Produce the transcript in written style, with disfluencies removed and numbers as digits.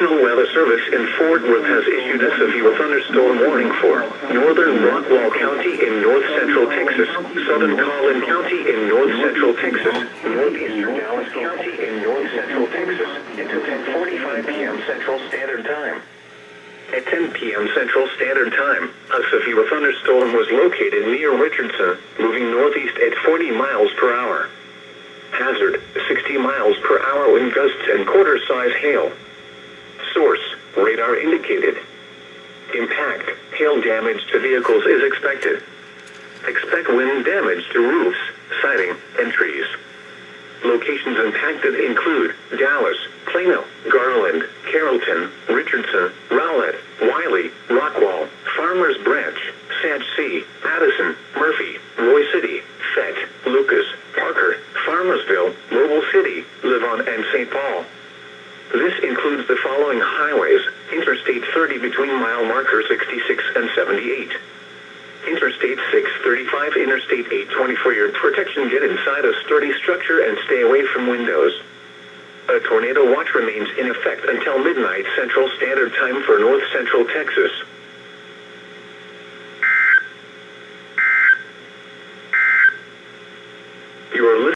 National Weather Service in Fort Worth has issued a severe thunderstorm warning for northern Rockwall County in north-central Texas, southern Collin County in north-central Texas, northeastern Dallas County in north-central Texas, until 10:45 p.m. Central Standard Time. At 10 p.m. Central Standard Time, a severe thunderstorm was located near Richardson, moving northeast at 40 miles per hour. Hazard, 60 miles per hour wind gusts and quarter-size hail. Source, radar indicated. Impact, hail damage to vehicles is expected. Expect wind damage to roofs, siding, and trees. Locations impacted include Dallas, Plano, Garland, Carrollton, Richardson, Rowlett, Wiley, Rockwall, Farmers Branch, Sag C, Addison, Murphy, Roy City, Fett, Lucas, Parker, Farmersville, Mobile City, Livon, and St. Paul. This includes the following highways: Interstate 30 between mile marker 66 and 78. Interstate 635, Interstate 820. For your protection, get inside a sturdy structure and stay away from windows. A tornado watch remains in effect until midnight Central Standard Time for north-central Texas.